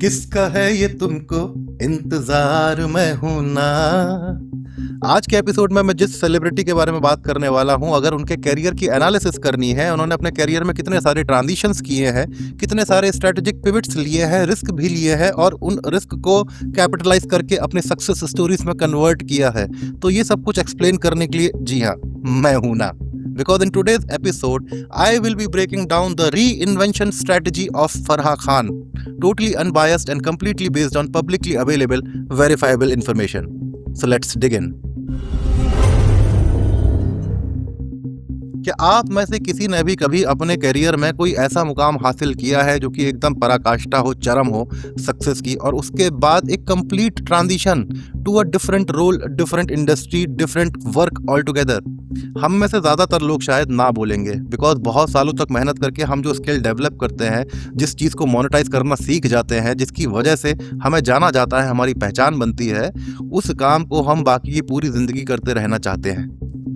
किसका है ये तुमको इंतजार में हूं ना। आज के एपिसोड में मैं जिस सेलिब्रिटी के बारे में बात करने वाला हूं, अगर उनके करियर की एनालिसिस करनी है, उन्होंने अपने करियर में कितने सारे ट्रांजिशंस किए हैं, कितने सारे स्ट्रेटेजिक पिवट्स लिए हैं, रिस्क भी लिए हैं और उन रिस्क को कैपिटलाइज करके अपने सक्सेस स्टोरीज में कन्वर्ट किया है, तो ये सब कुछ एक्सप्लेन करने के लिए जी हाँ मैं हूं ना। Because in today's episode, I will be breaking down the reinvention strategy of Farha Khan, totally unbiased and completely based on publicly available, verifiable information. So let's dig in. क्या आप में से किसी ने भी कभी अपने करियर में कोई ऐसा मुकाम हासिल किया है जो कि एकदम पराकाष्ठा हो, चरम हो सक्सेस की, और उसके बाद एक complete transition to a different role, different industry, different work altogether? हम में से ज़्यादातर लोग शायद ना बोलेंगे, बिकॉज बहुत सालों तक मेहनत करके हम जो स्किल डेवलप करते हैं, जिस चीज़ को मोनेटाइज करना सीख जाते हैं, जिसकी वजह से हमें जाना जाता है, हमारी पहचान बनती है, उस काम को हम बाकी की पूरी ज़िंदगी करते रहना चाहते हैं।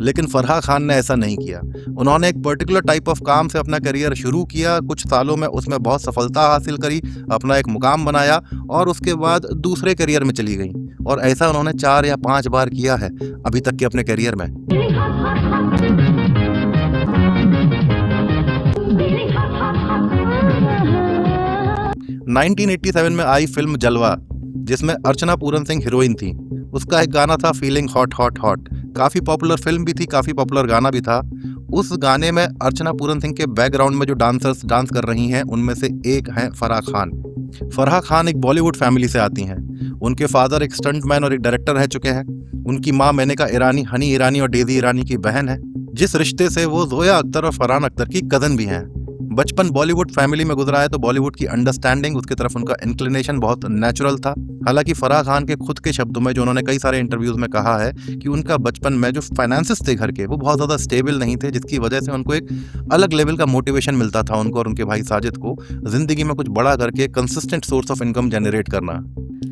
लेकिन फरहा खान ने ऐसा नहीं किया। उन्होंने एक पर्टिकुलर टाइप ऑफ काम से अपना करियर शुरू किया, कुछ सालों में उसमें बहुत सफलता हासिल करी, अपना एक मुकाम बनाया और उसके बाद दूसरे करियर में चली गई। और ऐसा उन्होंने 4 या 5 बार किया है अभी तक के अपने करियर में। 1987 में आई फिल्म जलवा, जिसमें अर्चना पूरन सिंह हीरोइन थी। उसका एक गाना था फीलिंग हॉट हॉट हॉट। काफ़ी पॉपुलर फिल्म भी थी, काफ़ी पॉपुलर गाना भी था। उस गाने में अर्चना पूरन सिंह के बैकग्राउंड में जो डांसर्स डांस कर रही हैं, उनमें से एक हैं फरहा खान। फरहा खान एक बॉलीवुड फैमिली से आती हैं। उनके फादर एक स्टंटमैन और एक डायरेक्टर रह चुके हैं। उनकी माँ मेनका ईरानी, हनी ईरानी और डेजी ईरानी की बहन है, जिस रिश्ते से वो जोया अख्तर और फरहान अख्तर की कज़न भी हैं। बचपन बॉलीवुड फैमिली में गुजरा है, तो बॉलीवुड की अंडरस्टैंडिंग, उसकी तरफ उनका इंक्लिनेशन बहुत नेचुरल था। हालांकि फरहा खान के खुद के शब्दों में, जो उन्होंने कई सारे इंटरव्यूज में कहा है, कि उनका बचपन में जो फाइनेंसेस थे घर के, वो बहुत ज़्यादा स्टेबल नहीं थे, जिसकी वजह से उनको एक अलग लेवल का मोटिवेशन मिलता था, उनको और उनके भाई साजिद को, जिंदगी में कुछ बड़ा करके consistent source of income generate करना।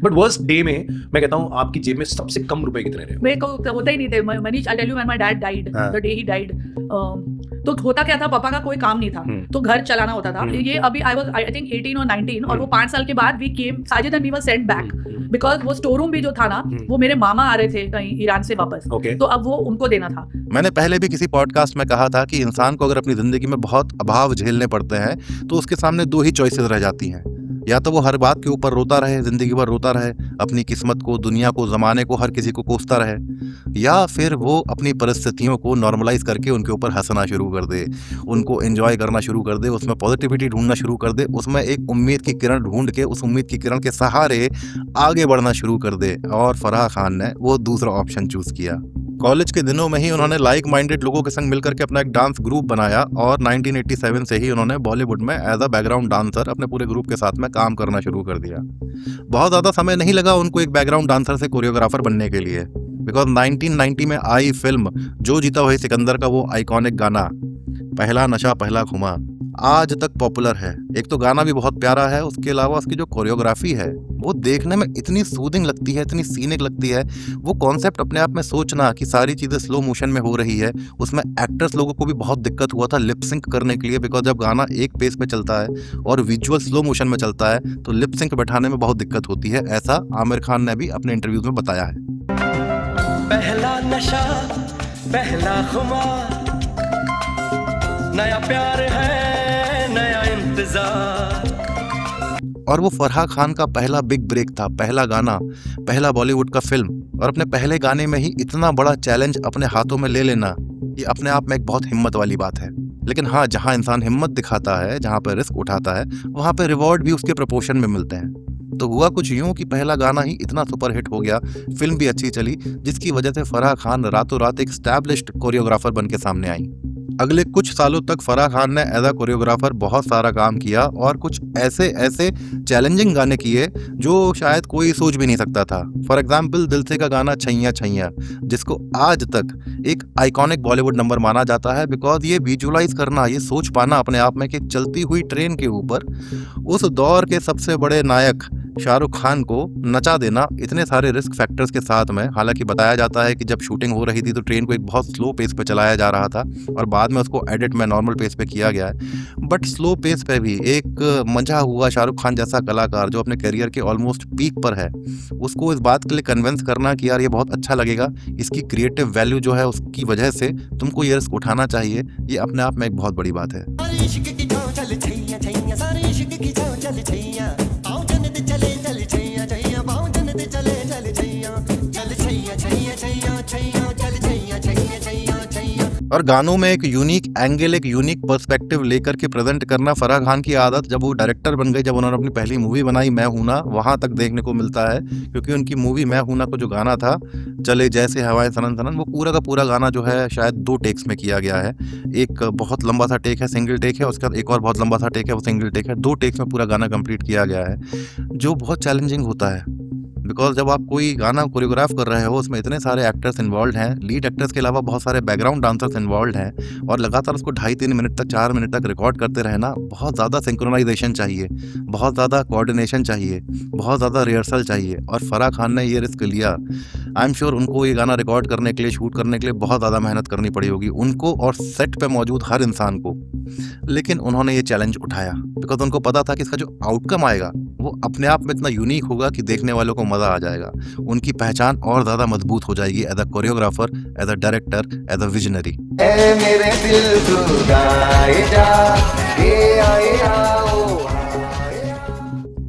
बट वर्स्ट डे में मैं कहता हूँ आपकी जेब में सबसे कम रुपए कितने रहे? मेरे को होता ही नहीं थे। Manish, I tell you, when my dad died, the day he died, तो होता क्या था, पापा का कोई काम नहीं था, तो घर चलाना होता था। ये अभी आई थिंक 18 और 19, और वो 5 साल के बाद we came, Sajid and we were sent back, because वो स्टोर रूम भी जो था ना, वो मेरे मामा आ रहे थे कहीं ईरान से वापस, तो अब वो उनको देना था। मैंने पहले भी किसी पॉडकास्ट में कहा था कि इंसान को अगर अपनी जिंदगी में बहुत अभाव झेलने पड़ते हैं, तो उसके सामने 2 ही चॉइसेस रह जाती हैं। या तो वो हर बात के ऊपर रोता रहे, जिंदगी भर रोता रहे, अपनी किस्मत को, दुनिया को, जमाने को, हर किसी को कोसता रहे, या फिर वो अपनी परिस्थितियों को नॉर्मलाइज करके उनके ऊपर हंसना शुरू कर दे, उनको एंजॉय करना शुरू कर दे, उसमें पॉजिटिविटी ढूंढना शुरू कर दे, उसमें एक उम्मीद की किरण ढूंढ के उस उम्मीद की किरण के सहारे आगे बढ़ना शुरू कर दे। और फरहा खान ने वो दूसरा ऑप्शन चूज किया। कॉलेज के दिनों में ही उन्होंने लाइक माइंडेड लोगों के संग मिलकर के अपना एक डांस ग्रुप बनाया, और 1987 से ही उन्होंने बॉलीवुड में एज अ बैकग्राउंड डांसर अपने पूरे ग्रुप के साथ में काम करना शुरू कर दिया। बहुत ज़्यादा समय नहीं लगा उनको एक बैकग्राउंड डांसर से कोरियोग्राफर बनने के लिए, बिकॉज 1990 में आई फिल्म जो जीता वही सिकंदर का वो आइकॉनिक गाना पहला नशा पहला खुमा आज तक पॉपुलर है। एक तो गाना भी बहुत प्यारा है, उसके अलावा उसकी जो कोरियोग्राफी है वो देखने में इतनी सूदिंग लगती है, इतनी सीनिक लगती है। वो कॉन्सेप्ट अपने आप में सोचना कि सारी चीज़ें स्लो मोशन में हो रही है, उसमें एक्टर्स लोगों को भी बहुत दिक्कत हुआ था लिप सिंक करने के लिए, बिकॉज जब गाना एक पेस पे चलता है और विजुअल स्लो मोशन में चलता है, तो लिप सिंक बैठाने में बहुत दिक्कत होती है। ऐसा आमिर खान ने भी अपने इंटरव्यूज में बताया है। पहला नशा पहला खुमा, नया प्यार है नया इंतजार। और वो फरहा खान का पहला बिग ब्रेक था, पहला गाना, पहला बॉलीवुड का फिल्म, और अपने पहले गाने में ही इतना बड़ा चैलेंज अपने हाथों में ले लेना, ये अपने आप में एक बहुत हिम्मत वाली बात है। लेकिन हाँ, जहाँ इंसान हिम्मत दिखाता है, जहाँ पर रिस्क उठाता है, वहाँ पे रिवॉर्ड भी उसके प्रोपोर्शन में मिलते हैं। तो हुआ कुछ यूं कि पहला गाना ही इतना सुपर हिट हो गया, फिल्म भी अच्छी चली, जिसकी वजह से फरहा खान रातों रात एक स्टैब्लिश्ड कोरियोग्राफर बन के सामने आई। अगले कुछ सालों तक फरहा खान ने एज अ कोरियोग्राफर बहुत सारा काम किया, और कुछ ऐसे ऐसे चैलेंजिंग गाने किए जो शायद कोई सोच भी नहीं सकता था। फॉर एग्जाम्पल, दिल से का गाना छैया छैया, जिसको आज तक एक आइकॉनिक बॉलीवुड नंबर माना जाता है, बिकॉज ये विजुअलाइज करना, ये सोच पाना अपने आप में कि चलती हुई ट्रेन के ऊपर उस दौर के सबसे बड़े नायक शाहरुख खान को नचा देना इतने सारे रिस्क फैक्टर्स के साथ में। हालांकि बताया जाता है कि जब शूटिंग हो रही थी तो ट्रेन को एक बहुत स्लो पेस पे चलाया जा रहा था और बाद में उसको एडिट में नॉर्मल पेस पे किया गया है। बट स्लो पेस पे भी एक मंझा हुआ शाहरुख खान जैसा कलाकार जो अपने करियर के ऑलमोस्ट पीक पर है, उसको इस बात के लिए कन्विंस करना कि यार ये बहुत अच्छा लगेगा, इसकी क्रिएटिव वैल्यू जो है उसकी वजह से तुमको ये रिस्क उठाना चाहिए, ये अपने आप में एक बहुत बड़ी बात है। और गानों में एक यूनिक एंगल, एक यूनिक पर्सपेक्टिव लेकर के प्रेजेंट करना फराह खान की आदत जब वो डायरेक्टर बन गए, जब उन्होंने अपनी पहली मूवी बनाई मैं हूं ना, वहां तक देखने को मिलता है। क्योंकि उनकी मूवी मैं हूं ना को जो गाना था चले जैसे हवाएं सनन सनन, वो पूरा का पूरा गाना जो है शायद 2 टेक्स में किया गया है। एक बहुत लंबा सा टेक है, सिंगल टेक है, उसके बाद एक और बहुत लंबा सा टेक है, वो सिंगल टेक है। 2 टेक्स में पूरा गाना कंप्लीट किया गया है, जो बहुत चैलेंजिंग होता है। बिकॉज जब आप कोई गाना कोरियोग्राफ कर रहे हो उसमें इतने सारे एक्टर्स इन्वॉल्व हैं, लीड एक्टर्स के अलावा बहुत सारे बैकग्राउंड डांसर्स इन्वॉल्व हैं, और लगातार उसको 2.5-3 मिनट तक 4 मिनट तक रिकॉर्ड करते रहना, बहुत ज़्यादा सिंक्रोनाइजेशन चाहिए, बहुत ज़्यादा कोऑर्डिनेशन चाहिए, बहुत ज़्यादा रिहर्सल चाहिए। और फराह खान ने ये रिस्क लिया। आई एम श्योर उनको ये गाना रिकॉर्ड करने के लिए, शूट करने के लिए बहुत ज़्यादा मेहनत करनी पड़ी होगी उनको और सेट पे मौजूद हर इंसान को। लेकिन उन्होंने ये चैलेंज उठाया बिकॉज उनको पता था कि इसका जो आउटकम आएगा वो अपने आप में इतना यूनिक होगा कि देखने वालों को मज़ा आ जाएगा, उनकी पहचान और ज़्यादा मजबूत हो जाएगी as a choreographer, as a director, as a visionary. मेरे दिल तू गाए जा, ये आए आओ।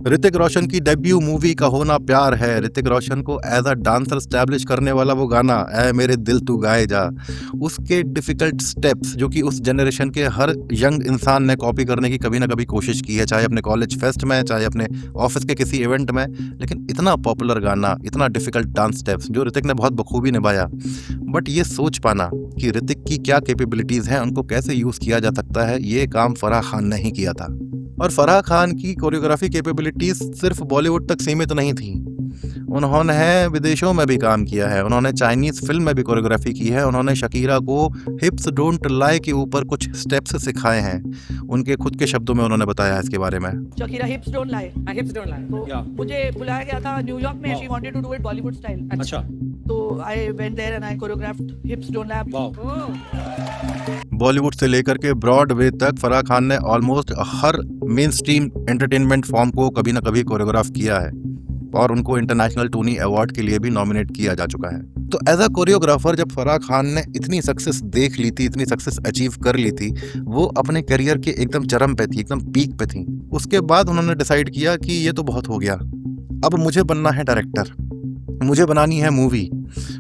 ऋतिक रोशन की डेब्यू मूवी का होना प्यार है, ऋतिक रोशन को एज अ डांसर स्टैब्लिश करने वाला वो गाना ऐ मेरे दिल तू गाए जा, उसके डिफ़िकल्ट स्टेप्स जो कि उस जनरेशन के हर यंग इंसान ने कॉपी करने की कभी ना कभी कोशिश की है, चाहे अपने कॉलेज फेस्ट में, चाहे अपने ऑफिस के किसी इवेंट में। लेकिन इतना पॉपुलर गाना, इतना डिफ़िकल्ट डांस स्टेप्स जो ऋतिक ने बहुत बखूबी निभाया। बट ये सोच पाना कि ऋतिक की क्या कैपेबिलिटीज़ हैं, उनको कैसे यूज़ किया जा सकता है, ये काम फराह खान ने ही किया था। और फराह खान की कोरियोग्राफी कैपेबिलिटीज सिर्फ बॉलीवुड तक सीमित नहीं थी, उन्होंने विदेशों में भी काम किया है। उन्होंने चाइनीज फिल्म में भी कोरियोग्राफी की है। उन्होंने शकीरा को हिप्स डोंट लाई के ऊपर कुछ स्टेप्स सिखाए हैं। उनके खुद के शब्दों में उन्होंने बताया है इसके बारे में। Shakira hips don't lie, hips don't lie, तो मुझे बुलाया गया था न्यूयॉर्क में, she wanted to do it Bollywood style. अच्छा, तो I went there and I choreographed hips don't lie. Wow. Bollywood से लेकर के ब्रॉडवे तक फराह खान ने ऑलमोस्ट हर मेन स्ट्रीम एंटरटेनमेंट फॉर्म को कभी ना कभी कोरियोग्राफ किया है और उनको इंटरनेशनल टोनी अवार्ड के लिए भी नॉमिनेट किया जा चुका है। तो एज अ कोरियोग्राफर जब फराह खान ने इतनी सक्सेस देख ली थी, इतनी सक्सेस अचीव कर ली थी, वो अपने करियर के एकदम चरम पे थी, एकदम पीक पे थी। उसके बाद उन्होंने डिसाइड किया कि ये तो बहुत हो गया, अब मुझे बनना है डायरेक्टर, मुझे बनानी है मूवी,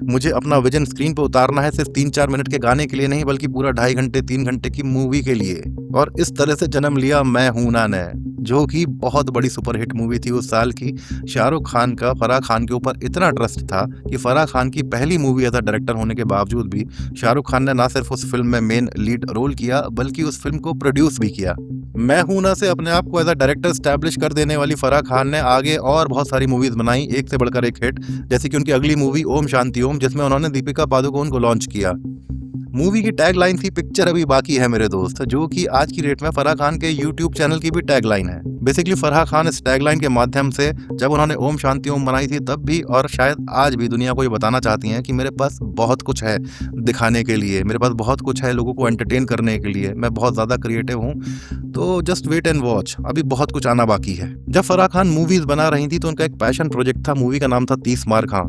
मुझे अपना विजन स्क्रीन पे उतारना है, सिर्फ 3-4 मिनट के गाने के लिए नहीं बल्कि पूरा 2.5 घंटे 3 घंटे की मूवी के लिए। और इस तरह से जन्म लिया मैं हूं ना ने, जो कि बहुत बड़ी सुपरहिट मूवी थी उस साल की। शाहरुख खान का फराह खान के ऊपर इतना ट्रस्ट था कि फराह खान की पहली मूवी एज अ डायरेक्टर होने के बावजूद भी शाहरुख खान ने ना सिर्फ उस फिल्म में मेन लीड रोल किया बल्कि उस फिल्म को प्रोड्यूस भी किया। मैं हूं ना से अपने आप को एज अ डायरेक्टर स्टैब्लिश कर देने वाली फराह खान ने आगे और बहुत सारी मूवीज बनाई, एक से बढ़कर एक हिट, जैसे कि उनकी अगली मूवी ओम शांति ओम, जिसमें उन्होंने दीपिका पादुकोण को लॉन्च किया। मूवी की टैगलाइन थी पिक्चर अभी बाकी है मेरे दोस्त, जो कि आज की डेट में फराह खान के यूट्यूब चैनल की भी टैगलाइन है। बेसिकली फराह खान इस टैगलाइन के माध्यम से जब उन्होंने ओम शांति ओम बनाई थी तब भी और शायद आज भी दुनिया को ये बताना चाहती हैं कि मेरे पास बहुत कुछ है दिखाने के लिए, मेरे पास बहुत कुछ है लोगों को एंटरटेन करने के लिए, मैं बहुत ज़्यादा क्रिएटिव हूँ, तो जस्ट वेट एंड वॉच, अभी बहुत कुछ आना बाकी है। जब फराह खान मूवीज़ बना रही थी तो उनका एक पैशन प्रोजेक्ट था, मूवी का नाम था 30 मार खां।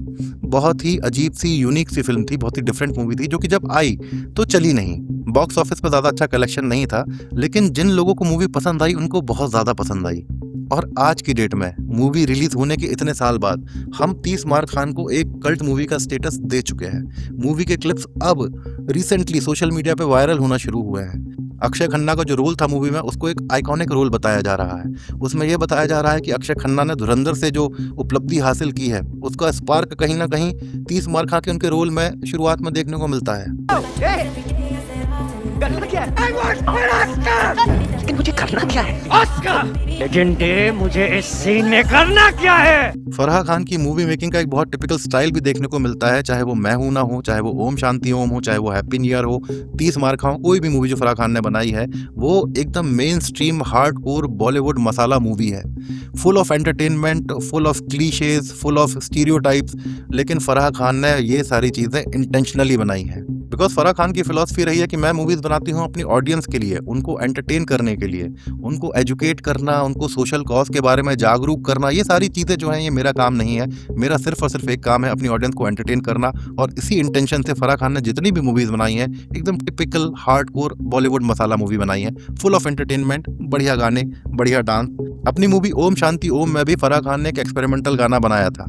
बहुत ही अजीब सी यूनिक सी फिल्म थी, बहुत ही डिफरेंट मूवी थी, जो कि जब आई तो चली नहीं, बॉक्स ऑफिस पर ज़्यादा अच्छा कलेक्शन नहीं था, लेकिन जिन लोगों को मूवी पसंद आई उनको बहुत ज़्यादा पसंद आई। और आज की डेट में मूवी रिलीज होने के इतने साल बाद हम 30 मार खान को एक कल्ट मूवी का स्टेटस दे चुके हैं। मूवी के क्लिप्स अब रिसेंटली सोशल मीडिया पे वायरल होना शुरू हुए हैं। अक्षय खन्ना का जो रोल था मूवी में उसको एक आइकॉनिक रोल बताया जा रहा है। उसमें यह बताया जा रहा है कि अक्षय खन्ना ने धुरंधर से जो उपलब्धि हासिल की है उसका स्पार्क कहीं ना कहीं 30 मार खां के उनके रोल में शुरुआत में देखने को मिलता है। करना क्या है? I want an Oscar! लेकिन मुझे करना क्या है? ऑस्कर! लेकिन डे मुझे इस सीन में करना क्या है? फराह खान की मूवी मेकिंग का एक बहुत टिपिकल स्टाइल भी देखने को मिलता है, चाहे वो मैं हूं ना हो, चाहे वो ओम शांति ओम हो, चाहे वो हैप्पी न्यू ईयर हो, 30 मार खाओ, कोई भी मूवी जो फराह खान ने बनाई है वो एकदम मेन स्ट्रीम हार्डकोर बॉलीवुड मसाला मूवी है, full of entertainment, full of clichés, full of stereotypes. लेकिन फराह खान ने ये सारी चीज़ें इंटेंशनली बनाई हैं, बिकॉज फराह खान की फिलॉसफी रही है कि मैं मूवीज़ बनाती हूँ अपनी ऑडियंस के लिए, उनको एंटरटेन करने के लिए, उनको एजुकेट करना, उनको सोशल कॉज के बारे में जागरूक करना। ये सारी चीज़ें जो हैं ये मेरा काम नहीं है, मेरा सिर्फ और सिर्फ एक काम है अपनी ऑडियंस को एंटरटेन करना। और इसी इंटेंशन से फराह खान ने जितनी भी मूवीज़ बनाई हैं एकदम टिपिकल हार्डकोर बॉलीवुड मसाला मूवी बनाई है, फुल ऑफ एंटरटेनमेंट, बढ़िया गाने, बढ़िया डांस। अपनी मूवी ओम शांति ओम में भी फराह खान ने एक एक्सपेरिमेंटल गाना बनाया था।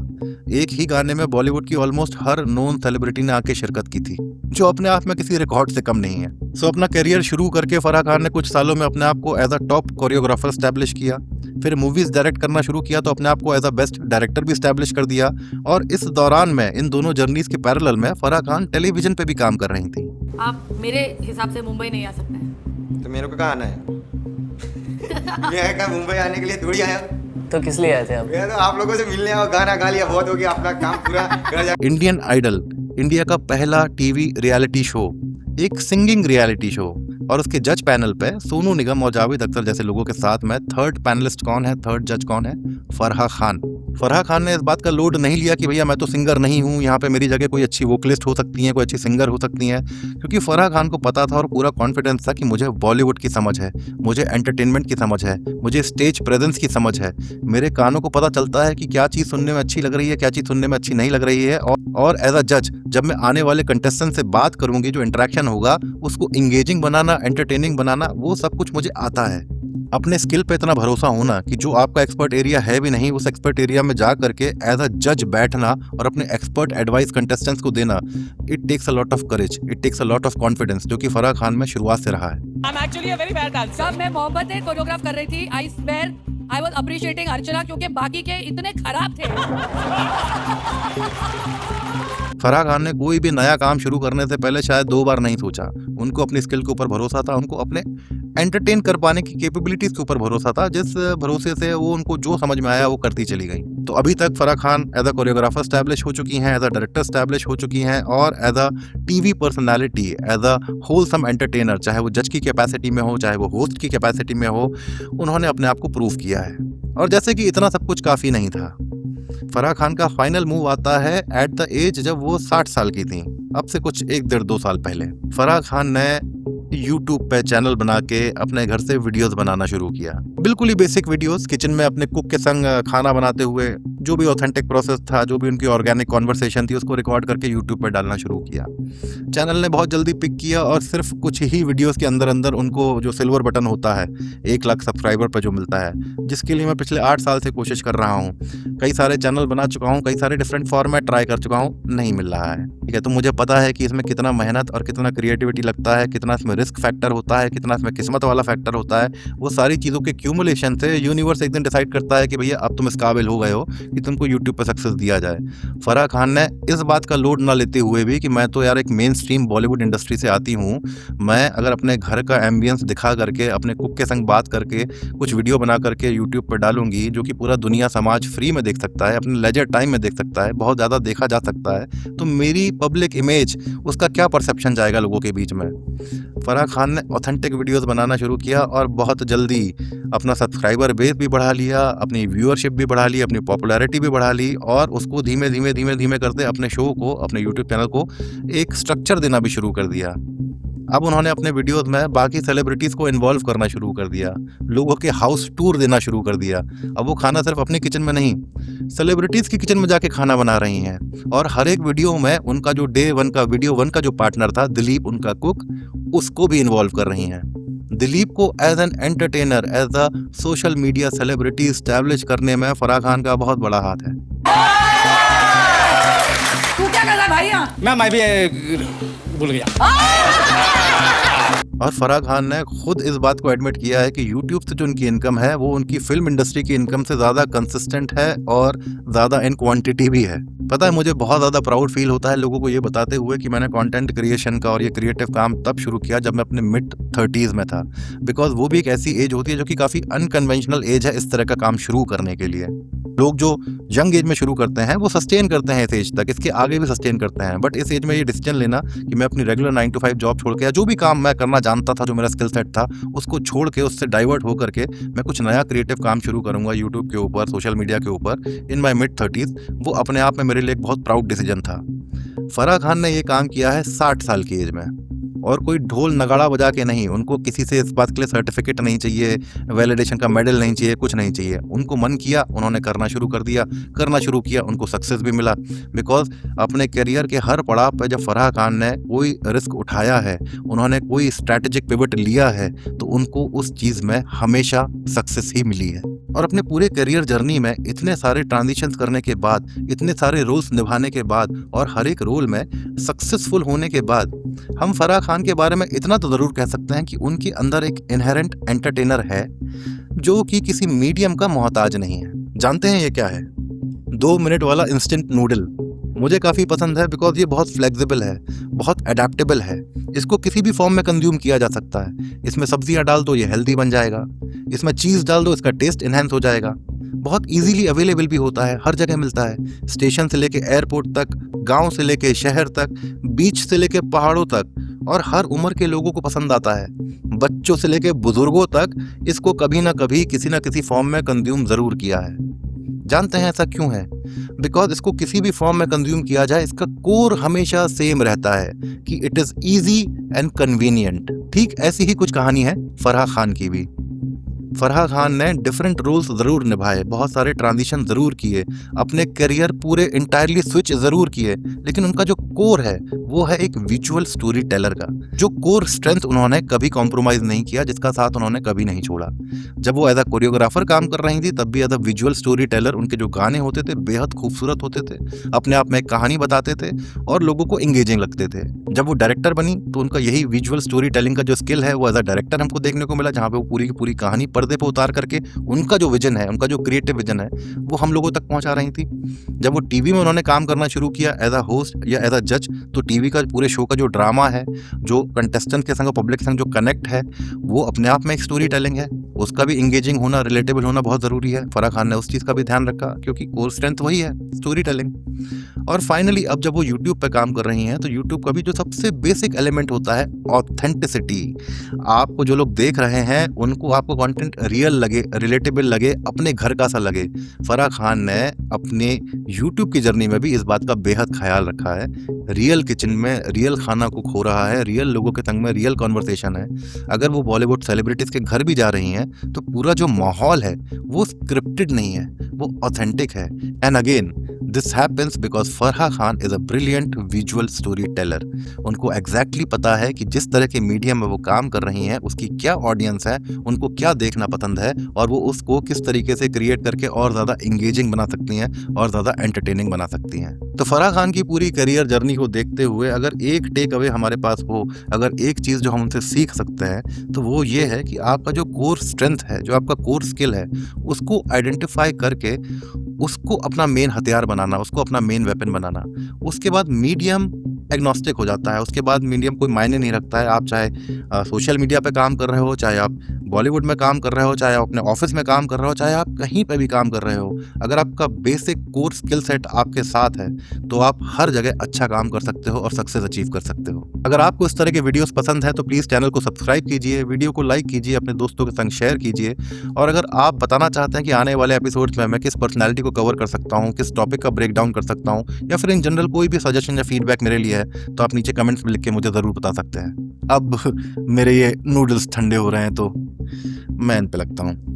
एक ही गाने में बॉलीवुड की ऑलमोस्ट हर नोन सेलिब्रिटी ने आके शिरकत की थी, जो अपने आप में किसी रिकॉर्ड से कम नहीं है। सो अपना करियर शुरू करके फराह खान ने कुछ सालों में अपने आप को as a top choreographer establish किया, फिर मूवीज डायरेक्ट करना शुरू किया तो अपने आप को एज अ बेस्ट डायरेक्टर भी स्टैब्लिश कर दिया। और इस दौरान में इन दोनों जर्नीज के पैरेलल में फराह खान टेलीविजन पे भी काम कर रही थी। आप मेरे हिसाब से मुंबई नहीं आ सकते हैं। तो मेरे को कहाँ आना है? मैं क्या मुंबई आने के लिए थोड़ी आया? तो किस लिए आए थे आप? मैं तो आप लोगों से मिलने आओ, गाना गा लिया, बहुत हो गया, अपना काम पूरा कर जा। इंडियन आइडल इंडिया का पहला टीवी रियलिटी शो, एक सिंगिंग रियलिटी शो, और उसके जज पैनल पे सोनू निगम और जावेद अख्तर जैसे लोगों के साथ में थर्ड पैनलिस्ट कौन है, थर्ड जज कौन है? फराह खान। फराह खान ने इस बात का लोड नहीं लिया कि भैया मैं तो सिंगर नहीं हूँ, यहाँ पे मेरी जगह कोई अच्छी वोकलिस्ट हो सकती है, कोई अच्छी सिंगर हो सकती है, क्योंकि फराह खान को पता था और पूरा कॉन्फिडेंस था कि मुझे बॉलीवुड की समझ है, मुझे एंटरटेनमेंट की समझ है, मुझे स्टेज प्रेजेंस की समझ है, मेरे कानों को पता चलता है कि क्या चीज़ सुनने में अच्छी लग रही है, क्या चीज़ सुनने में अच्छी नहीं लग रही है। और एज अ जज जब मैं आने वाले कंटेस्टेंट से बात करूंगी, जो इंटरेक्शन होगा उसको इंगेजिंग बनाना, एंटरटेनिंग बनाना, वो सब कुछ मुझे आता है। अपने स्किल पे इतना भरोसा होना कि जो आपका एक्सपर्ट एरिया है भी नहीं, उस एक्सपर्ट एरिया में जा करके एज अ जज बैठना और अपने एक्सपर्ट एडवाइस कंटेस्टेंट्स को देना, it takes a lot of courage, it takes a lot of confidence, जो कि फराह खान में शुरुआत से रहा है। I'm actually a very bad dancer. जब मैं मोहब्बत ने कोरियोग्राफ कर रही थी, I swear I was appreciating अर्चना, क्योंकि बाकी के इतने खराब थे। फराह खान ने कोई भी नया काम शुरू करने से पहले शायद 2 बार नहीं सोचा। उनको अपनी स्किल के ऊपर भरोसा था, उनको अपने एंटरटेन कर पाने की कैपेबिलिटीज के ऊपर भरोसा था, जिस भरोसे से वो उनको जो समझ में आया वो करती चली गई। तो अभी तक Farah Khan as a choreographer establish हो चुकी हैं, एज अ डायरेक्टर स्टैब्लिश हो चुकी हैं, और as a TV personality, as a wholesome entertainer, चाहे वो जज की कैपेसिटी में हो, चाहे वो होस्ट की कैपेसिटी में हो, उन्होंने अपने आप को प्रूव किया है। और जैसे कि इतना सब कुछ काफ़ी नहीं था, फराह खान का फाइनल मूव आता है एट द एज जब वो 60 साल की थी, अब से कुछ 1-1.5-2 साल पहले। फराह खान ने YouTube पे चैनल बना के अपने घर से वीडियोस बनाना शुरू किया, बिल्कुल ही बेसिक वीडियोस, किचन में अपने कुक के संग खाना बनाते हुए, जो भी ऑथेंटिक प्रोसेस था, जो भी उनकी ऑर्गेनिक कॉन्वर्सेशन थी, उसको रिकॉर्ड करके यूट्यूब पर डालना शुरू किया। चैनल ने बहुत जल्दी पिक किया और सिर्फ कुछ ही वीडियोस के अंदर अंदर उनको जो सिल्वर बटन होता है 1 लाख सब्सक्राइबर पर जो मिलता है, जिसके लिए मैं पिछले 8 साल से कोशिश कर रहा हूँ, कई सारे चैनल बना चुका हूँ, कई सारे डिफरेंट फॉर्मेट ट्राई कर चुका हूँ, नहीं मिल रहा है। ठीक है, तो मुझे पता है कि इसमें कितना मेहनत और कितना क्रिएटिविटी लगता है, कितना इसमें रिस्क फैक्टर होता है, कितना इसमें किस्मत वाला फैक्टर होता है। वो सारी चीज़ों के क्यूमुलेशन से यूनिवर्स एक दिन डिसाइड करता है कि भैया अब तुम इस काबिल हो गए हो कि तुमको यूट्यूब पर सक्सेस दिया जाए। फराह खान ने इस बात का लोड ना लेते हुए भी कि मैं तो यार एक मेन स्ट्रीम बॉलीवुड इंडस्ट्री से आती हूँ, मैं अगर अपने घर का एम्बियंस दिखा करके, अपने कुक के संग बात करके, कुछ वीडियो बना करके यूट्यूब पर डालूंगी, जो कि पूरा दुनिया समाज फ्री में देख सकता है, अपने लेजर टाइम में देख सकता है, बहुत ज़्यादा देखा जा सकता है, तो मेरी पब्लिक इमेज, उसका क्या परसेप्शन जाएगा लोगों के बीच में। फराह खान ने ऑथेंटिक वीडियोस बनाना शुरू किया और बहुत जल्दी अपना सब्सक्राइबर बेस भी बढ़ा लिया, अपनी व्यूअरशिप भी बढ़ा ली, अपनी पॉपुलैरिटी भी बढ़ा ली, और उसको धीमे धीमे करते अपने शो को, अपने यूट्यूब चैनल को एक स्ट्रक्चर देना भी शुरू कर दिया। अब उन्होंने अपने वीडियोस में बाकी सेलिब्रिटीज़ को इन्वॉल्व करना शुरू कर दिया, लोगों के हाउस टूर देना शुरू कर दिया। अब वो खाना सिर्फ अपने किचन में नहीं, सेलिब्रिटीज़ की किचन में जाके खाना बना रही हैं, और हर एक वीडियो में उनका जो डे 1 का वीडियो 1 का जो पार्टनर था दिलीप, उनका कुक, उसको भी इन्वॉल्व कर रही हैं। दिलीप को as an entertainer, as a social media celebrity establish करने में फराह खान का बहुत बड़ा हाथ है। तू क्या कर रहा है भाई यहाँ? मैम मैं भी भूल गया। और फराह खान ने खुद इस बात को एडमिट किया है कि यूट्यूब से जो उनकी इनकम है वो उनकी फिल्म इंडस्ट्री की इनकम से ज़्यादा कंसिस्टेंट है और ज़्यादा इन क्वांटिटी भी है। पता है, मुझे बहुत ज़्यादा प्राउड फील होता है लोगों को ये बताते हुए कि मैंने कंटेंट क्रिएशन का और ये क्रिएटिव काम तब शुरू किया जब मैं अपने मिड 30s में था। बिकॉज वो भी एक ऐसी एज होती है जो कि काफ़ी अनकन्वेंशनल एज है इस तरह का काम शुरू करने के लिए। लोग जो यंग एज में शुरू करते हैं वो सस्टेन करते हैं इस एज तक, इसके आगे भी सस्टेन करते हैं। बट इस एज में ये डिसीजन लेना कि मैं अपनी रेगुलर 9 to 5 जॉब छोड़ के या जो भी काम मैं करना जानता था, जो मेरा स्किल सेट था, उसको छोड़ के उससे डाइवर्ट होकर के मैं कुछ नया क्रिएटिव काम शुरू करूंगा यूट्यूब के ऊपर, सोशल मीडिया के ऊपर इन माई मिड 30s, वो अपने आप में मेरे लिए एक बहुत प्राउड डिसीजन था। फराह खान ने ये काम किया है 60 साल की एज में, और कोई ढोल नगाड़ा बजा के नहीं। उनको किसी से इस बात के लिए सर्टिफिकेट नहीं चाहिए, वैलिडेशन का मेडल नहीं चाहिए, कुछ नहीं चाहिए। उनको मन किया, उन्होंने करना शुरू कर दिया, करना शुरू किया, उनको सक्सेस भी मिला। बिकॉज अपने करियर के हर पड़ाव पर जब फराह खान ने कोई रिस्क उठाया है, उन्होंने कोई स्ट्रैटेजिक पिवट लिया है, तो उनको उस चीज़ में हमेशा सक्सेस ही मिली है। और अपने पूरे करियर जर्नी में इतने सारे ट्रांजिशंस करने के बाद, इतने सारे रोल्स निभाने के बाद और हर एक रोल में सक्सेसफुल होने के बाद, हम फराह खान के बारे में इतना तो ज़रूर कह सकते हैं कि उनके अंदर एक इनहेरेंट एंटरटेनर है जो कि किसी मीडियम का मोहताज नहीं है। जानते हैं ये क्या है? 2 मिनट वाला इंस्टेंट नूडल मुझे काफ़ी पसंद है बिकॉज ये बहुत फ्लेक्सिबल है, बहुत अडेप्टेबल है। इसको किसी भी फॉर्म में कंज्यूम किया जा सकता है। इसमें सब्जियां डाल दो, ये हेल्दी बन जाएगा। इसमें चीज़ डाल दो, इसका टेस्ट इन्हेंस हो जाएगा। बहुत इजीली अवेलेबल भी होता है, हर जगह मिलता है। स्टेशन से लेके एयरपोर्ट तक, गांव से लेके शहर तक, बीच से लेके पहाड़ों तक, और हर उम्र के लोगों को पसंद आता है। बच्चों से लेके बुजुर्गों तक इसको कभी ना कभी किसी ना किसी फॉर्म में कंज्यूम ज़रूर किया है। जानते हैं ऐसा क्यों है? बिकॉज इसको किसी भी फॉर्म में कंज्यूम किया जाए, इसका कोर हमेशा सेम रहता है कि it is easy and convenient. ठीक ऐसी ही कुछ कहानी है फराह खान की भी। फराह खान ने डिफरेंट रोल्स ज़रूर निभाए, बहुत सारे ट्रांजिशन ज़रूर किए, अपने करियर पूरे इंटायरली स्विच ज़रूर किए, लेकिन उनका जो कोर है वो है एक विजुअल स्टोरी टेलर का। जो कोर स्ट्रेंथ उन्होंने कभी कॉम्प्रोमाइज़ नहीं किया, जिसका साथ उन्होंने कभी नहीं छोड़ा। जब वो एज अ कोरियोग्राफर काम कर रही थी तब भी as a visual storyteller उनके जो गाने होते थे बेहद खूबसूरत होते थे, अपने आप में एक कहानी बताते थे और लोगों को इंगेजिंग लगते थे। जब वो डायरेक्टर बनी तो उनका यही विजुअल स्टोरी टेलिंग का जो स्किल है वो एज अ डायरेक्टर हमको देखने को मिला, जहाँ पे वो पूरी की पूरी कहानी पर्दे पे उतार करके उनका जो विजन है, उनका जो क्रिएटिव विजन है, वो हम लोगों तक पहुंचा रही थी। जब वो टीवी में उन्होंने काम करना शुरू किया एज अ होस्ट या एज अ जज, तो टीवी का पूरे शो का जो ड्रामा है, जो कंटेस्टेंट के संग पब्लिक के संग जो कनेक्ट है, वो अपने आप में एक स्टोरी टेलिंग है। उसका भी इंगेजिंग होना, रिलेटेबल होना बहुत ज़रूरी है। फराह खान ने उस चीज़ का भी ध्यान रखा क्योंकि कोर स्ट्रेंथ वही है, स्टोरी टेलिंग। और फाइनली अब जब वो यूट्यूब पे काम कर रही हैं तो यूट्यूब का भी जो सबसे बेसिक एलिमेंट होता है ऑथेंटिसिटी। आपको जो लोग देख रहे हैं उनको आपको कंटेंट रियल लगे, रिलेटेबल लगे, अपने घर का सा लगे। फराह खान ने अपने यूट्यूब की जर्नी में भी इस बात का बेहद ख्याल रखा है। रियल किचन में रियल खाना कुक हो रहा है, रियल लोगों के संग में रियल कॉन्वर्सेशन है। अगर वो बॉलीवुड सेलिब्रिटीज़ के घर भी जा रही हैं तो पूरा जो माहौल है वो स्क्रिप्टेड नहीं है, वो ऑथेंटिक है। And again this happens because Farah Khan is a brilliant visual story teller. उनको एग्जैक्टली पता है कि जिस तरह के मीडियम में वो काम कर रही हैं उसकी क्या ऑडियंस है, उनको क्या देखना पसंद है, और वो उसको किस तरीके से क्रिएट करके और ज़्यादा इंगेजिंग बना सकती हैं और ज़्यादा एंटरटेनिंग बना सकती हैं। तो फराह खान की पूरी करियर जर्नी को देखते हुए अगर एक टेक अवे हमारे पास हो, अगर एक चीज़ जो हम उनसे सीख सकते हैं तो वो ये है कि आपका जो कोर स्ट्रेंथ है, जो आपका कोर स्किल है, उसको आइडेंटिफाई करके उसको अपना मेन हथियार बनाना, उसको अपना मेन वेपन बनाना। उसके बाद मीडियम एग्नोस्टिक हो जाता है, उसके बाद मीडियम कोई मायने नहीं रखता है। आप चाहे सोशल मीडिया पे काम कर रहे हो, चाहे आप बॉलीवुड में काम कर रहे हो, चाहे आप अपने ऑफिस में काम कर रहे हो, चाहे आप कहीं पे भी काम कर रहे हो, अगर आपका बेसिक कोर स्किल सेट आपके साथ है तो आप हर जगह अच्छा काम कर सकते हो और सक्सेस अचीव कर सकते हो। अगर आपको इस तरह के वीडियोस पसंद है तो प्लीज़ चैनल को सब्सक्राइब कीजिए, वीडियो को लाइक कीजिए, अपने दोस्तों के संग शेयर कीजिए। और अगर आप बताना चाहते हैं कि आने वाले एपिसोड्स में मैं किस पर्सनैलिटी को कवर कर सकता हूँ, किस टॉपिक का ब्रेक डाउन कर सकता हूँ, या फिर इन जनरल कोई भी सजेशन या फीडबैक मेरे लिए है, तो आप नीचे कमेंट्स में लिख के मुझे ज़रूर बता सकते हैं। अब मेरे ये नूडल्स ठंडे हो रहे हैं तो मैं इन पे लगता हूँ।